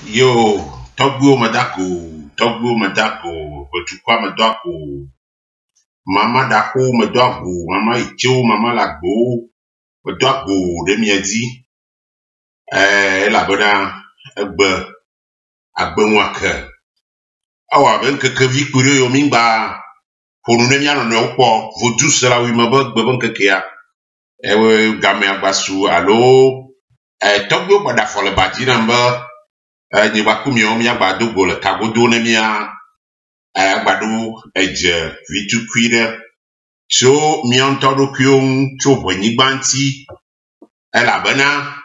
Yo, togbo madako, betukwa madako, mama dako madako, mama icho, mama lagbo, madako, demi-adi, la bena, agbe mwake. Awa, ben keke vi kure yo mingba, pour nous nemiano ne okpo, vodu sela wi mabok bebon kekea. Ewe game agbasu, alo, togbo badafole bati namba, ni bakumi omi agbado go le kagodo ne mia agbado eje vitu kwire so mi ontodo kyon so boni gbanti ela bana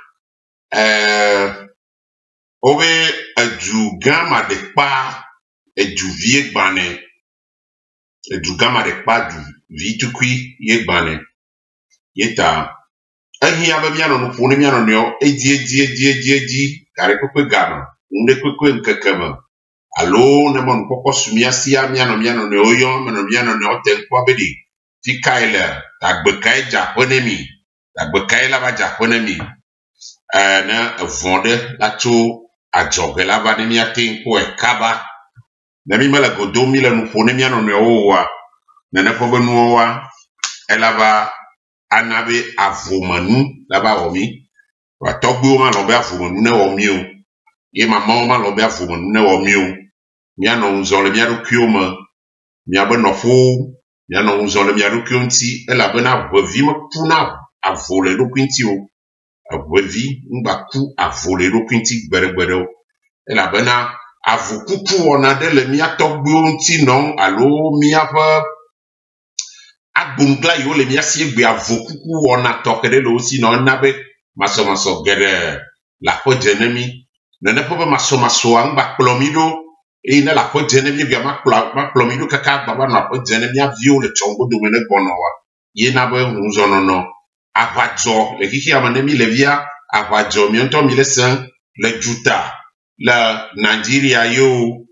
owe edu gama de pa edu vie gbane edu gama de pa du vitu kwi ye gbane yeta ehi abamia no fo ne mia no ne edi kare kokwe gama unde kwekwe nkekema alo ne mon poko sumia sia miano ne oyo miano ne oten kwa bedi fikaile agbekai japonemi agbekai la ba japonemi na vonde la to ajoge la ba ni atin ko e kaba na mi mala godo mi la no fone miano ne owa na ne pobe no wa elaba anabe avomanu la ba omi wa togbo ma lo be avomanu ne omi o ye mama ma lo be afomanu ne wo mi o mi ano nzo le mi arokio ma mi abe no fo mi ano nzo le mi arokio nti e la be na bovi ma puna avole ro kwinti o abovi ngba ku avole ro kwinti gberegbere o e la be na avokuku ona de le mi atogbo nti non alo mi apa agbungla yo le mi asiegbe avokuku ona tokede lo si no na be maso gere la ko jenemi nene pobe maso anga plomido e na la ko jenemi bia ma plomido kaka baba na ko jenemi avio le chongo do mene bonowa ye na be unzo no avajo le kiki amanemi le via avajo mi onto mi le san le juta la Nigeria yo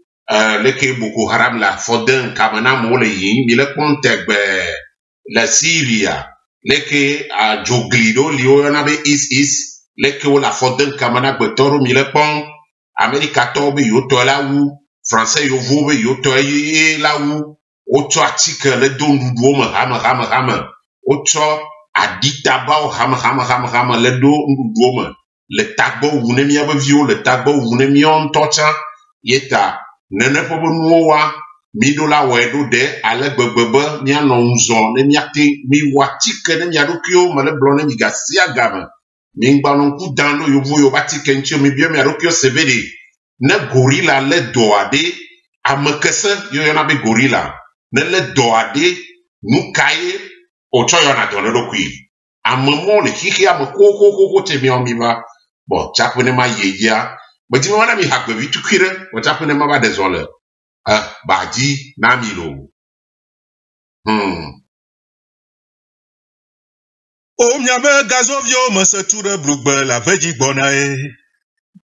le ke Boko Haram la foden kamana mo le yin mi le kontegbe la Syria le ke a joglido liyo na be is leke wo la foden kamana gbetoro mi le pon America to be yo to la wu français yo vo be yo to la wu o to article le don dudu mo hama o to adita ba o hama le do dudu mo le tagbo wu ne mi abavio le tagbo wu ne mi on tocha yeta nene po bo wa mi do la wedo de ale gbegbebe mi anonzo ne mi ati mi watike ne mi adokio mo le blone mi gasia gama mingba non ku dando yo voyo bati kencho mi bio mi arokio severi ne gorilla le doade amakese yo yona be gorilla ne le doade nu kaye o choyo na dono dokwi amamo le kiki amako te mi omiba bo chapune ma yeya but mi wana mi hakwe vitu kire bo chapune ma ba desole baji na mi lo O miabe gazovio mese ture blugbe la veji bonae.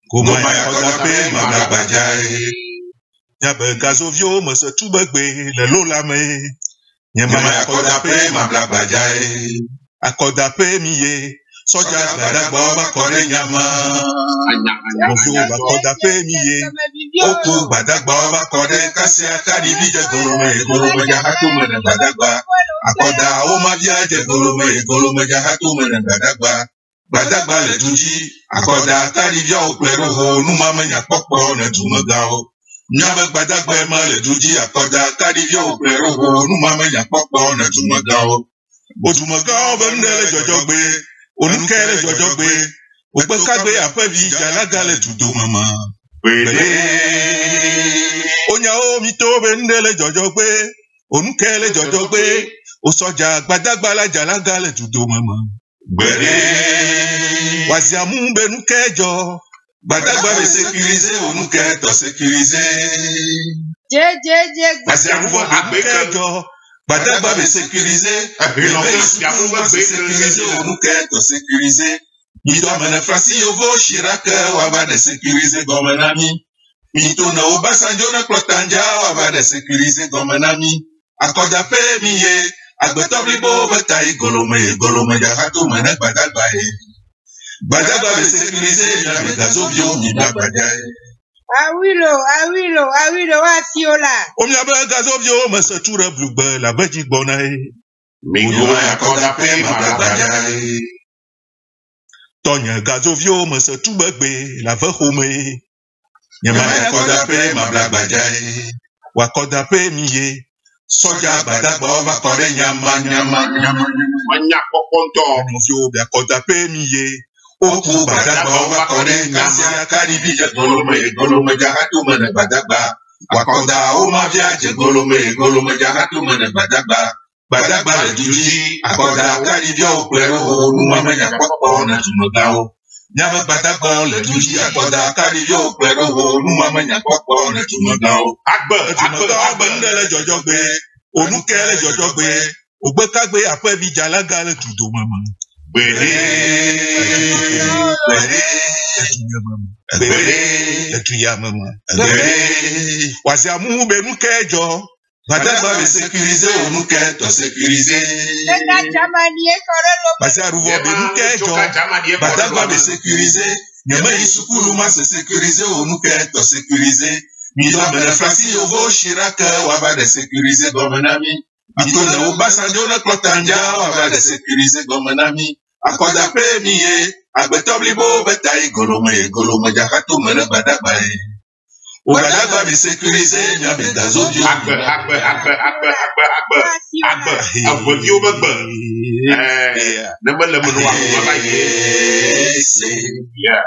Kuma ya kodape mabla bajae. Miabe gazovio mese tubegbe le lola me. Nyema ya kodape mabla bajae. Akodape miye. Soja badagba bakore nyama. Govio bakodape miye. Oku badagba bakore kasi akari vije gorome jahatu mene badagba. Akoda o ma viaje golome jahatu mene badagba le tunji akoda tari via o plero ho nu mama nya popo na tumaga o nyama badagba ma le tunji akoda tari via o plero ho nu mama nya popo na tumaga o bendele jojogbe onukele jojogbe ogbekagbe apevi jalaga le tudo mama bele onya o mi to bendele jojogbe onukele jojogbe osoja gbadagba la jalaga le tudo mama gbere waziamu benu kejo gbadagba be sécuriser onuke to sécuriser waziamu bo agbekejo gbadagba be sécuriser be sécuriser onuke to sécuriser mido mena frasi ovo shiraka wa ba de sécuriser gomenami mito na Obasanjo na klotanja wa ba de sécuriser gomenami akoda pe miye agbetobli bo betai golome jahatu mene badagba be sécuriser ya be gazovio mi bagbaja Awilo, Wasiola. Omiabe gazovio masatura blugbe la veji gbona Mingo ya koda pe mablabaja. Tonya gazovio masatuba gbe la vehome. Nyama ya koda pe mablabaja. Wakoda pe miye. Soja badagba vakore nyama. Manya kokonto. Novio bia koda pe miye. Oku badagba vakore nyama. Karibi golome jahatu mene badagba. Wakoda oma viaje golome jahatu mene badagba. Badagba le juji akoda karibi okwero nuwa menya kokko na tumagao. Nyama badagba le juji akoda karibi okwero nuwa menya kokko na tumagao. Agbe ndele jojogbe. Onukele jojogbe. Ogbekagbe apevi jalaga le tudo mama. Bere. Etuya mama. Wasiamu benu kejo. Badagba be sécuriser onuke to sécuriser. Wasiaruvo benu kejo. Badagba be sécuriser. Nyama isukulu ma se sécuriser onuke to sécuriser. Mila merefasi ovo shiraka waba de sécuriser gomenami. Mitona Obasanjo na Klotanja waba de sécuriser gomenami. Akoda pe miye. Agbetobli bo betayi golome jakato mene badagba e. Badagba be sécuriser nyame gazovio. Agbe. Agbe bagbe. Nama le menua mama ye. Yeah.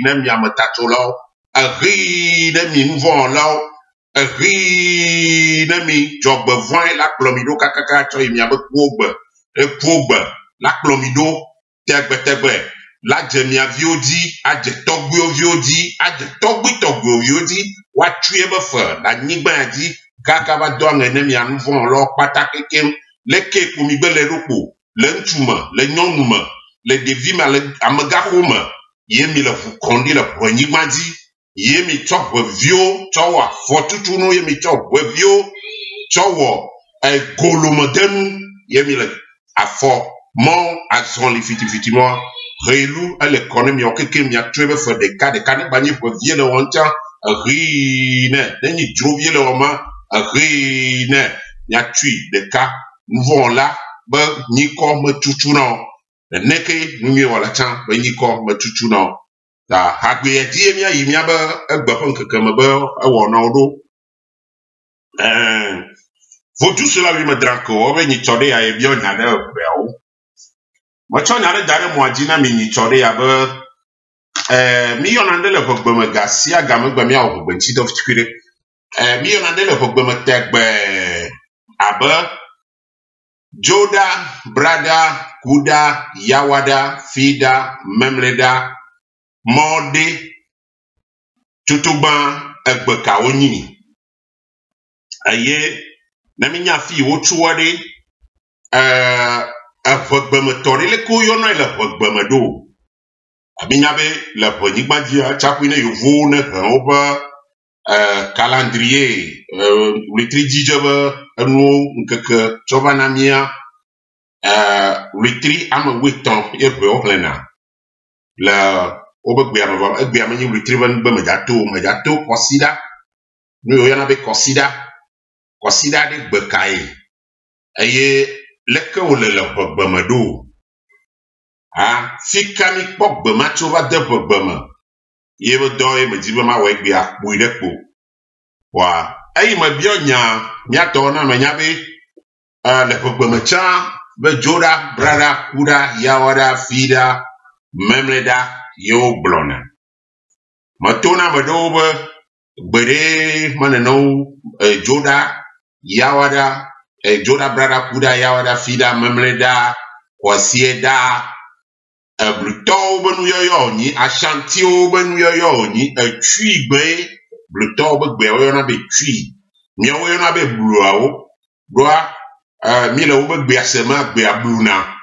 Nem yamatacho nem inuvon lao. Nemi jogbe voin la plomido kakaka cho imiabe pogbe la plomido tegbe la jemia viodi aje togbi viodi aje togbi viodi wa tuye be fe la nyigba di kaka va do nemi anuvon lo patakekem le ke kumigbe le roko le ntuma le nyonuma le devima le amega homa yemi le fukondi le nyigba di yemi chokwe vio chowa fotutu no yemi chokwe vio chowo golomodem yemi le afo mon action li fiti mo relu ele konem yo keke mi atwebe for de kane banye po vie le woncha rine deni drovie le oma rine ya tui de ka nous là ba ni ko me tutu no neke numi wala chan ba ni ko me tutu no ta hagbe ya die mi ayi mi aba egba pon kekeme ba ewo na odo faut tout cela lui me drako obe ni chode ya e bio nya na be o mo cho nya dare mo ajina mi ni chode ya ba mi yonande le pogbe me gasi aga me gba mi awo pogbe nti do fitikire mi yonande le pogbe me tegbe aba Joda, Brada, Kuda, Yawada, Fida, Memleda, Morde, Tutuban, Egbeka Onyi. Aye, Naminya fi wochuade, Fogbemetori, le Kuyono, le Fogbemedo. Abinyabe, le Ponigbadia, Chapine, Yuvone, Oba, calendrier, le trijijaba, nkeke chobanamia retri ama weton erbe ohlena la obegbe ama egbe ama ni retri ban be mejato kosida no yo yana be kosida de gbekai eye leke ole le gbemado fikami pogbe ma choba de gbema yebe do e mejibe ma we gbe akpu idekpo wa ayi ma bionya miato na menyabe le pogbemecha be Joda, Brada, Kuda, Yawada, Fida, Memleda, yo blona. Matona madobe bere maneno Joda, Yawada, Joda, Brada, Kuda, Yawada, Fida, Memleda, Kwasieda, Bluto benu yoyo ni Ashanti benu yoyo ni Twigbe Bluto be yo na be twi. Mi yo na be bluao. Broa mi le wo be asema gbe abluna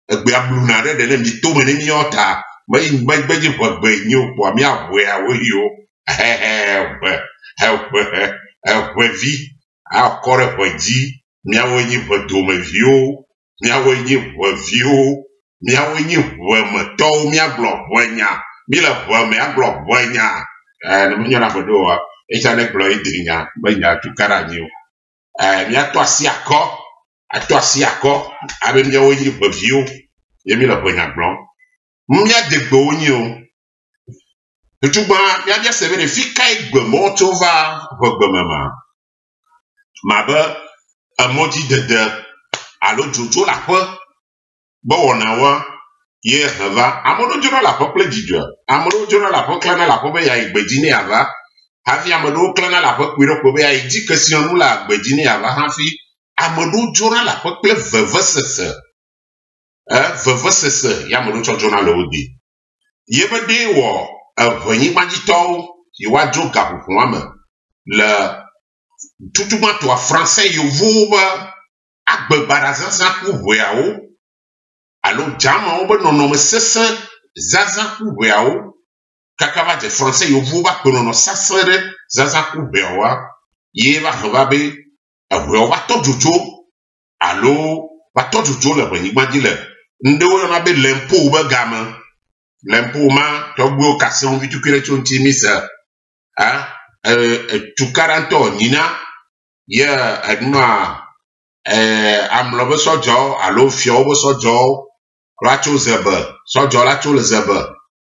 de mi to me ni ota ba ji po gbe ni o po mi abwe awo yo we vi a kore poji miawo nyi bodome vio miawo nyi vio miawo nyi meto mia glo bonya mi le bo me aglo bonya ne mnyona bodo e cha ne glo idrinya banya tukara nyi mia to asi akọ abe miawo nyi vio yemi le bonya glo mia de gbo nyi o tutugba mia bia se be fi kai gbe mo to va gbe mama ma be amodi de alo jojo la pe bo wona wa ye hava amodo jojo la pe ple jijo amodo jojo la pe klana la pe be ya igbeji ni ava hafi amodo klana la pe kwiro ko be ya iji question nu la igbeji ni ava hafi amodo jojo la pe ple vevesese vevesese ya amodo jojo na lo di ye be de wo avonyi magito ye wa jo gapupu ame le tutuma to français yovo ba agbebara zaza ku hoyawo alo jama wo no me sese zaza ku hoyawo kakaba de français yovo ba kono no sasere zaza ku hoyawa ye ba hoba be hoyawa to jojo alo ba to jojo le bani magile ndo na be lempo ba gama lempo ma to gbo kason vitu kire chonti misa tu 40 ans nina ya adma amlobe sojo alo fiobo sojo racho zebe sojo racho le zebe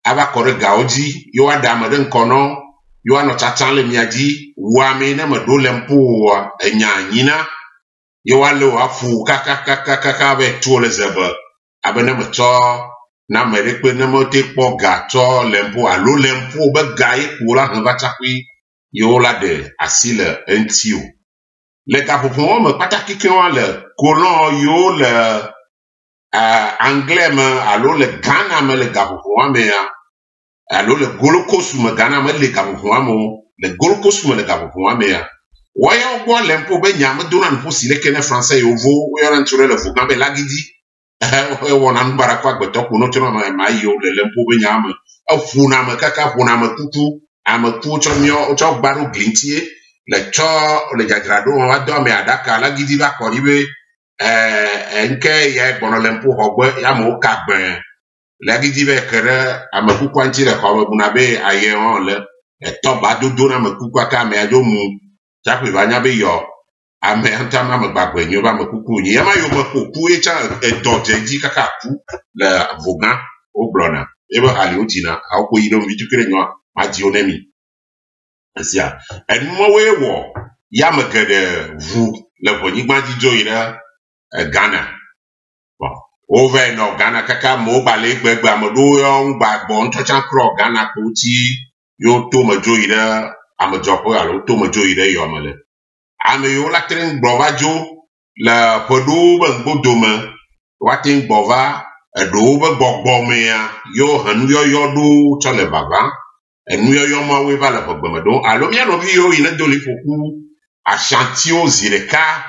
aba kore gaoji yo adama den kono yo ano chatan le miaji wa me na me do lempo enya nyina yo alo afu kaka be to le zebe abena me to na me rekpe na mo te po gato lempo alo lempo be gai kula han batakwi yo la de asile entio le gapopo me pataki ke le colon yo le anglais me alo le Ghana me le gapopo me alo le golokosu me Ghana me le gapopo mo le golokosu me le gapopo me waya go lempo be nyam do na npo sile kene français yo vo yo na nture le vo be lagidi wona mbara kwa gbeto ko no tro ma yo le lempo be nyam afuna me kaka funa me tutu amaku chomio cho gbaru glintie le cho le jagrado wa do me adaka la gidi ba ko ribe nke ya gbono lempo hogbe ya mo ka gben la gidi be kere amaku kwanti le ko bu na be aye on le to ba do na amaku kwa ka me ajo mu chapu ba nya be yo ame anta ma me gbagbe nyo ba amaku ku nyi ya ma yo mo ku e cha do jeji kaka ku le vogan o blona e ba ali o tina a ko yido mi tukire nyo Adionemi. Asia. And more war. Yamakade vous le bonigma di joina Ghana. Bon. Over no Ghana kaka mobile gbegba modo yon bagbon touchan cro Ghana koti yo to ma joina amajopo alo to ma joina yomale. Ame yo la tren brovajo la podo bangodoma watin bova do be gbogbome ya yo hanu yo do chole baba. Enu yo ma we va la problème donc alo mi no bi yo ina doli foku ashanti o zireka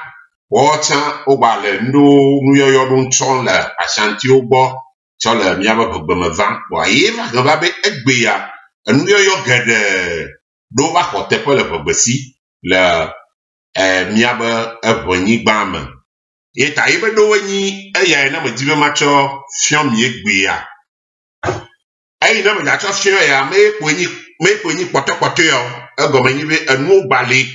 wota o ba le ndo nu yo do nchon la ashanti o gbo cho le mi aba problème van bo ye va be egbe ya enu yo gede do ba ko te pe le problème le mi aba ebonyi gbam e ta ibe do wani eya na ma dibe ma cho fiom mi egbe ya ayi na me jacho fio ya me kwenyi potopoto yo egomenyi be enu gbali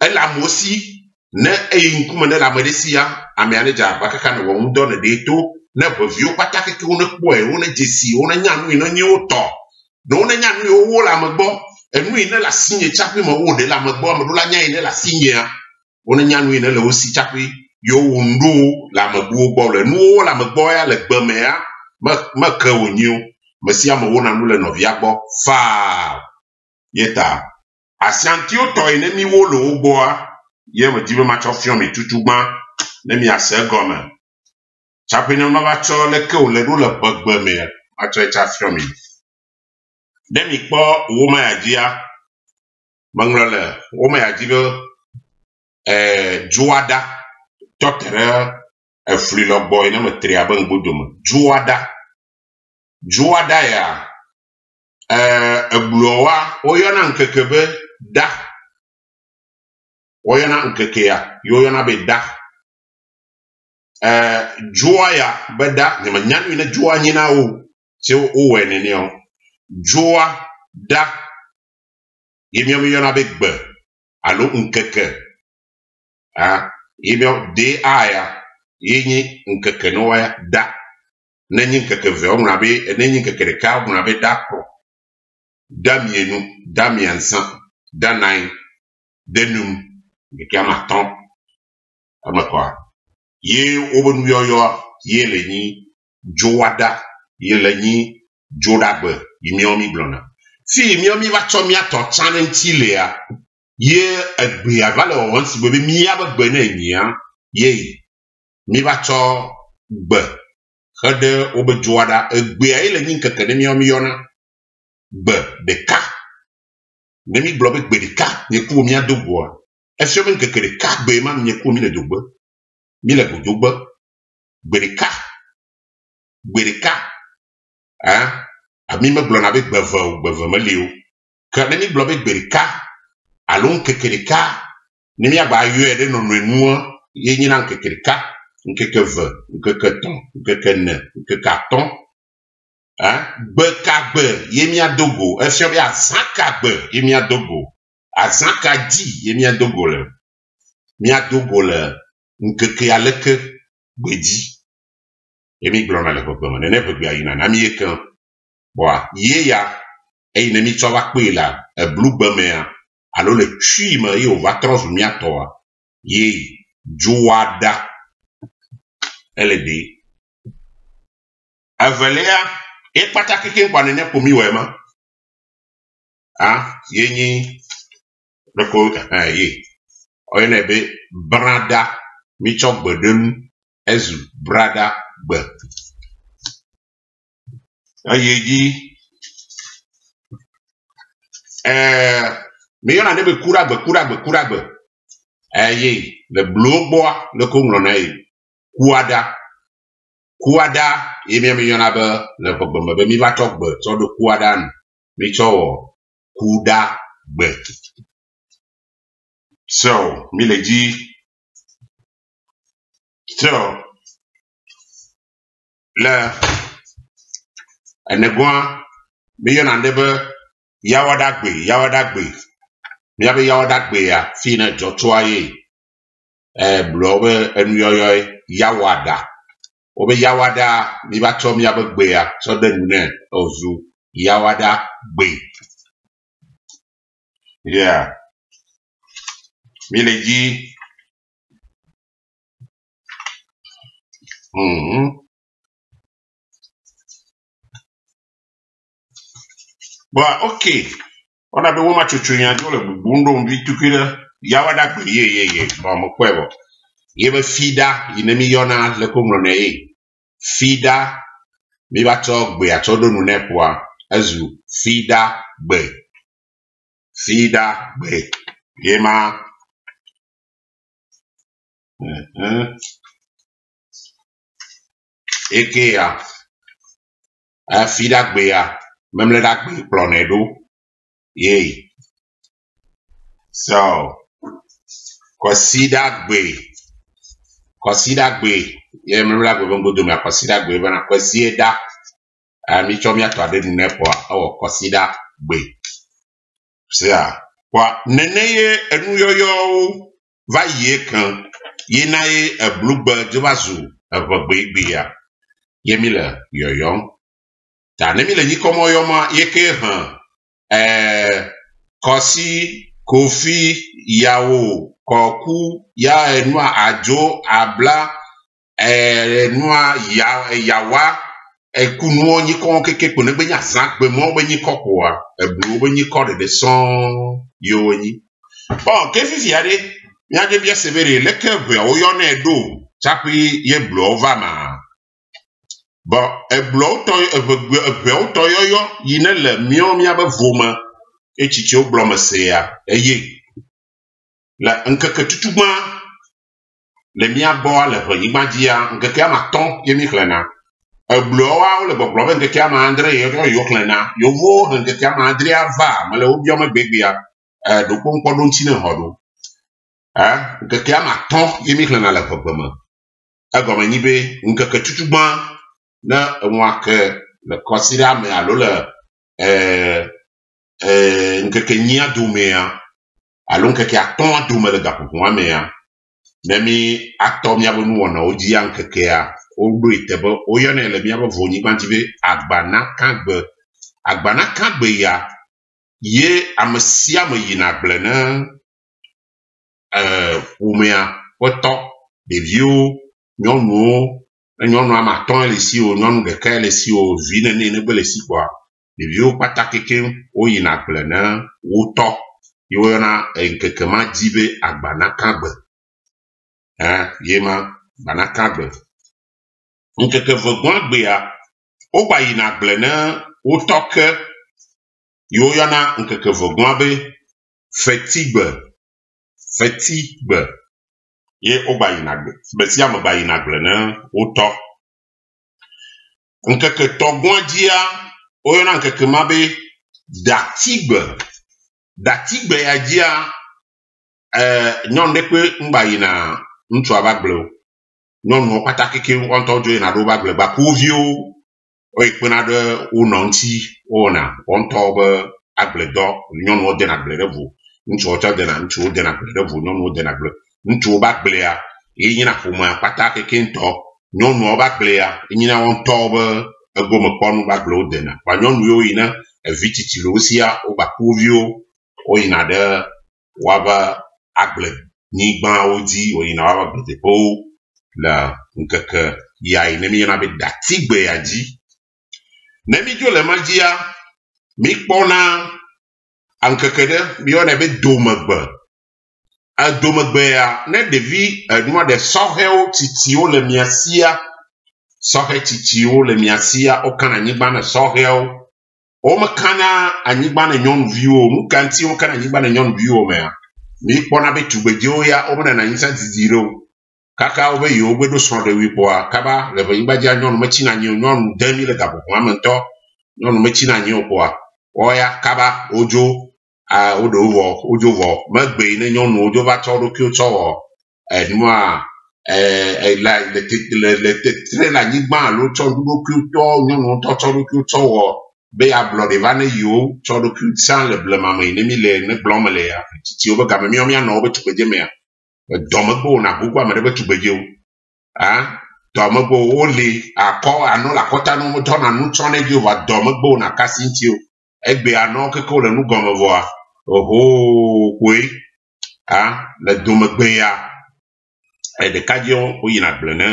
ela mosi na eyi nkume na la medesi ya amiane ja bakaka no won do na de to na bovio patake ke wona kpo e wona jesi wona nyanu ino nyi uto no wona nyanu yo wo la megbo enu ina la sinye chapi mo wo de la megbo mo la nya ina la sinye ya wona nyanu ina la osi chapi yo wondo la megbo gbo le nu wo la megbo ya le gbeme ya ma ka wonyu Mesia mo wona nule no viagbo fa yeta asianti o to ine mi wo lo ugboa ye mo dibe ma cho fion mi tutugban ne mi ase gome chapi no ma ba cho le ke o le do le gbegbe me a cho cha fion mi de mi po wo ma ya dia mangrole wo ma ya dibe juada totere e fri lo boy ne mo tri aban gbodom juada ya eblowa oyona nkekebe da oyana nkekea yoyana be da joa ya be da ne manyan wi na joa nyina o se o wene ne o joa da yemi yona be gbe alo nkeke yemi de aya yenyi nkeke no ya da nenyi nkeke ve o na be nenyi nkeke ka o na be da ko da mienu da miensa da nine denum nkeke amaton amakwa ye obonu yoyo ye lenyi joada ye lenyi jodagbe yimiomi blona fi miomi va cho mi ato channel ya ye egbe avale once be mi abegbe na enyi ye mi va cho gbe hede obe joada egbe ye lenyi nkeke ne miomi yona gbe de ka ne mi blobe gbe de ka ne ku mi adogbo efio mi nkeke de ka gbe ma mi ku mi le dogbo mi le dogbo gbe de ka ami me blona be gbeve me leo ka ne mi blobe gberika alon kekerika ne mi agba yo ede no nu ye nyina kekerika nkekeve nkeketon nkekene nkekaton gbe ye mi adogo efio bi azaka gbe ye mi adogo azaka di ye mi adogo le nkeke aleke gbedi ye mi blona le gbeme ne be ayina na mi ekan boa ye ya e ne mi tsowa pe la e blugbe me ya alo le tui me ye o va trozu mi atoa ye joada ele de avelea e pata keke kwa ne ko mi wema ye ni reko ye o ye ne be brada mi chogbe dem ezu brada gbe ayeji me yona ne be kuragbe ye le blogbo le ko ngro na ye kuada ye me yona be le gbogbo be mi va togbe so do kuada mi cho kuda gbe so mi le ji so le enegwa me yona ndebe yawada gbe mi abe yawada gbe ya fi na jotoa ye blobe enuyoyo yawada obe yawada mi ba to mi abe gbe ya so de nune ozu yawada gbe yeah mi le ji But okay, ona be woma chuchu ya jole bundo mbi tukira yawada gbe ye ba mo kwewo ye be fida inemi yona le komro na ye fida mi ba to gbe atodo nu nepwa azu fida gbe ye ma eke ya fida gbe ya memle da gbe plonedo ye so consider gbe ye memle gbe bongo do me consider gbe bana consider mi cho mi ato ade nu nepwa o consider gbe sia kwa nene ye enu yoyo va ye kan ye na ye blugbe jobazu gbe ya ye mi le yoyo ta ne mi le ni komo yo ma ye ke kosi kofi yawo koku ya enua ajo abla enua yawa ekunu onyi kon keke ko ne gbe nya san gbe mo gbe ni kokoa eblu gbe ni ko de son yo onyi bon ke fifi ade mi ade bia severe lekebe o yo na edo chapi ye blu over ma bon eblu to yo yine le mi abe voma echichi oblo mese ya eye la nkeke tutuma le mi abo le yigbaji ya nkeke amaton ye mi klena ebloa le boblo nkeke ama andre yo klena yo vo nkeke ama andre ava male obi o megbegbe ya do ponkpo do ntine hodo nkeke ama ton yemi klena la problème agoma nyibe nkeke tutugban na mwa ke le considère mais alors le nkeke nya domea alors nkeke aton dome le gapo kwa mea nemi atom ya bonu wona oji ya nkeke ya ogbo itebo oyone le bia bo voni kwantibe agbana kagbe ya ye amesia me yina gblena umea oto devio nyɔnu ama tɔn le si o nyɔnu ɖeka le si o vi nene ne gbe le si kwa devio kpata keke wo yina gble ne wotɔ ye woyɔna nkeke ma di be agbana kagbe ye ma agbana kagbe nkeke vegbɔn gbea wo gba yina gble ne wotɔ ke ye woyɔna nkeke vegbɔn be fetigbe ye wo gba yina gbe besia me gba yina gble ne wotɔ nkeke tɔgbɔn dzia woyɔna nkeke ma be datigbe ya dzia nyɔnu ɖe kpe ŋgba yina ŋutsu aba gble o nyɔnuwo kpata keke wɔntɔ dzo yina ɖo ba gble gba kuviwo oyi kpena ɖe wonɔ ŋuti wowɔna wɔntɔ be agbledɔ nyɔnuwo dena gble ɖe vo ŋutsuwo tsɔ dena ŋutsuwo dena gble ɖe vo nyɔnuwo dena gble ŋutsuwo ba gblea ye nyina ƒomea kpata keke ŋutɔ nyɔnuwo ba gblea nyina wɔntɔwo be egomekpɔnu ba gble wo dena wa nyɔnu yiwo yina evi tsitsi le wo sia wo gba kuviwo woyina ɖe woabe agblenyigbawo dzi woyina woabe agbleteƒewo le nkeke ya yi ne miyɔna be datigbe ya dzi ne mi dzo le ma dzia mi kpɔna nkeke ɖe miyɔnɛ be domegbe domegbe ya ne ɖevi nua ɖe sɔhɛwo tsitsiwo le mia sia sɔhɛ tsitsiwo le mia sia wokana anyigba ne sɔhɛwo womekana anyigba ne nyɔnuviwo nuka ŋuti wokana anyigba ne nyɔnuviwo mea mi kpɔna be tugbedzewo ya womenana anyigba didi ɖe o kaka wobe yewo gbe ɖo srɔ̃ɖewi kpɔa kaba le anyigba dzia nyɔnu metsina anyi o nyɔnu de mi le gaƒoƒoa me ŋutɔ nyɔnu metsina anyi o kpɔa woya kaba wodzo wodzo vɔ megbe yi ne nyɔnu wodzo va tsɔ ɖokuiwo tsɔ wɔ nua le tetre le anyigba alo tsɔ ɖokuiwo tɔ nyɔnuwo tɔ tsɔ ɖokuiwo tsɔ wɔ be ablɔ ɖe va ne yiwo tsɔ ɖokui sã le blema me yi ne mi le ne gblɔm me le ya tsitsiwo be game mianɔ wobe tugbedze mea dɔmegbe wona gbogbo ame ɖe be tugbedzewo dɔmegbe wo le akɔ anɔ le akɔta no tɔna nu tsɔ ne dzi va dɔmegbe wona kasi ŋuti o egbe anɔ keke wole nu gɔme vɔa oho koe le domegbe ya ɖekadzɛwo woyina gble ne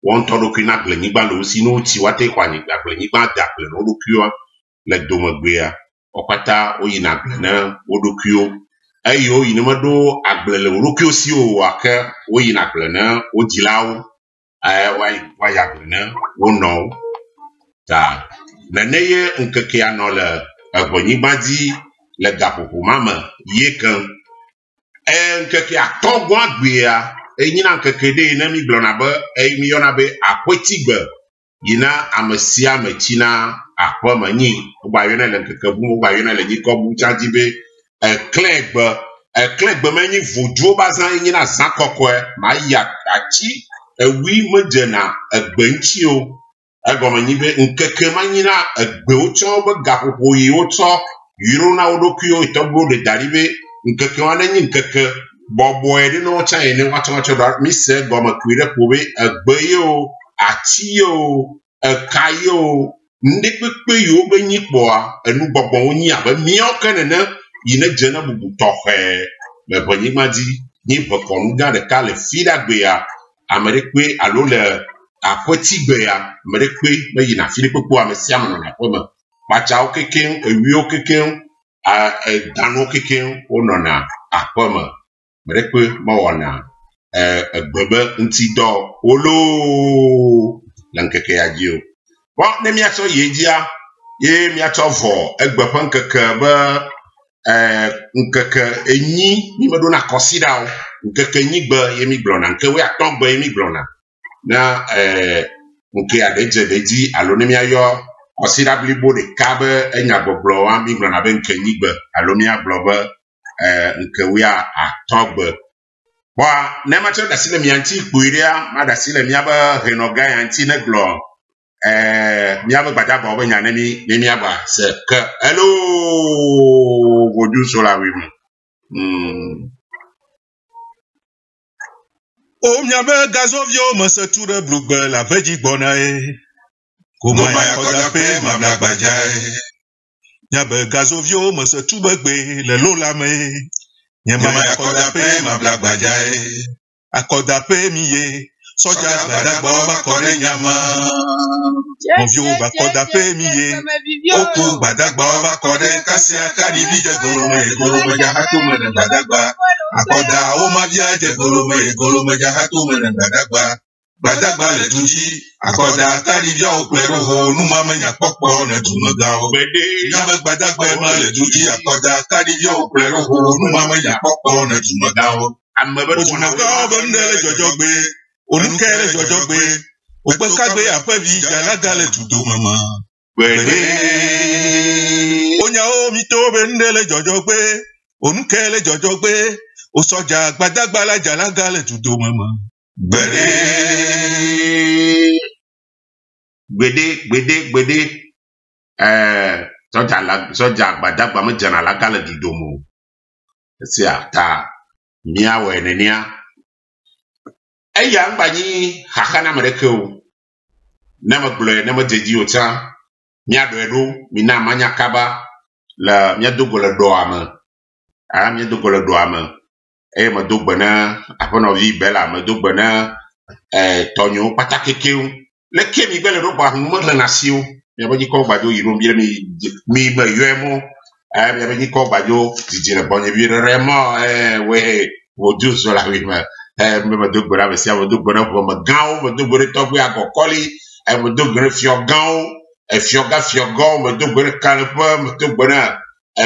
wɔntɔ ɖokui na agblenyigba le wo si ne wotsi woate xɔ agblenyigba da agble ne wo ɖokuiwoa le domegbea wo kpata woyina gble ne wo ɖokuiwo eye woyi ne meɖo agble le wo ɖokuiwo si o ake woyina gble ne wo dzilawo woayi agble ne wo nɔwo ta nene ye nkekea nɔ le eʋenyigba dzi le gaƒoƒo ma me ye keŋ nkekea tɔgbɔn agbea enyina nkeke ɖe yi ne mi gblɔna be mi yɔna be aƒetigbe yina ame sia ame tsina aƒe me nyi wogba yɔnɛ le nkeke bu wogba yɔnɛ le nyikɔbu tsa dzi be eklẽgbe menyi vodzuwo ba zã enyina zã kɔkɔe ma yi atsi ewi medzena egbe ŋuti o egɔme nyi be nkeke ma nyina egbewo tsɔ be gaƒoƒo yi wotsɔ yro na wo ɖokuiwo tɔgbewo ɖe da ɖi be nkeke wa ne nyi nkeke bɔbɔe ɖe ne wotsã yi ne woatsɔ ɖa mi se gɔme kui ɖe ƒo be egbe yiwo ati yiwo eka yiwo ŋɖe kpekpe yiwo be nyi kpɔa enu gbɔgbɔwo nyi abe míawo ke nene yi ne dze ne bubu tɔxɛ le ʋenyigba dzi nyi ʋekɔnu gã ɖeka le fi ɖa gbea ame ɖe kpe alo le aƒetigbe ya ame ɖe kpe meyina fi ɖe kpekpe ame sia ame nɔna aƒe me kpatsawo kekeŋ ewiwo kekeŋ edanuwo kekeŋ wonɔna aƒe me ame ɖe kpe mewɔna egbe be ŋutidɔ wolo le nkeke ya dzi o bɔn ne miatsɔ ye dzia ye miatsɔ vɔ egbe ƒe nkeke be nkeke enyi mi meɖona kɔsiɖawo nkeke enyi gbe ye mi gblɔna nke 15 gbe ye mi gblɔna na nke aɖe dze ɖe dzi alo ne miayɔ kɔsiɖa blibo ɖeka be enyagbɔgblɔwa mi gblɔna be nke enyi gbe alo miagblɔ be nke 15 gbe Wa ne ma da sile mi anti kuiria ma da sile mi aba renoga anti ne glo mi aba bada ba oba nyane mi aba se ke hello godu so la wi O miabe gazovio mese ture blugbe la veji gbona e. Kuma ya koda pe mabla gbajai. Miabe gazovio mese tube gbe le lola me. Nyama ya koda pe mabla gbajai. Akoda pe miye. Soja gbadagba oba kore nyama. Monvio ba koda pe miye. Oku gbadagba oba kore kasi akari vije golome jahatu mene gbadagba. Akoda oma viaje golome jahatu mene gbadagba. Gbadagba le tuji. Akoda akari via oklero ho numa menya pokpo ne tumaga o. Nyame gbadagba ma le tuji. Akoda akari via oklero ho numa menya pokpo ne tumaga o. Otumaga bendele jojogbe. Onukele jojogbe. Ogbekagbe apevi jalagale tudo mama. Onya o mito bendele jojogbe. Onukele jojogbe. Osoja gbadagba la jalagale tudo mama. Gbede soja gbadagba me jana la gale tudo mo. Si ata mia we nenia. Eya ngbanyi hakana mereke na magble na majeji ota mia do edo mina manya kaba la mia dogola do ama mia dogola do ama ma dogbana apono vi bela ma dogbana tonyo patakekeu le kemi bele do ba hu mo la nasio mia baji ko gbajo yiro mi ba yemo mia baji ko gbajo tijire bonye bi remo we wodu so la wi ma me do gbora be sia do gbora ko ma gawo me do gbora to gbe agokoli me do gbora fio gawo fioga me do gbora kalpa me do gbora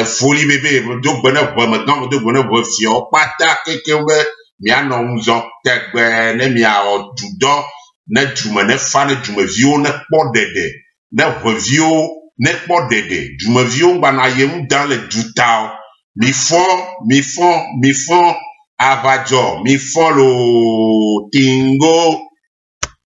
folie bébé me do gbora ko me gawo me do gbora bo fio pata kekewe mi ano unzo tegbe ne mi a odudo na djuma ne fa ne djuma vio ne podede na revio ne podede djuma vio ngba na yem dans le dutao mi fond Avajo, mi follow Tingo,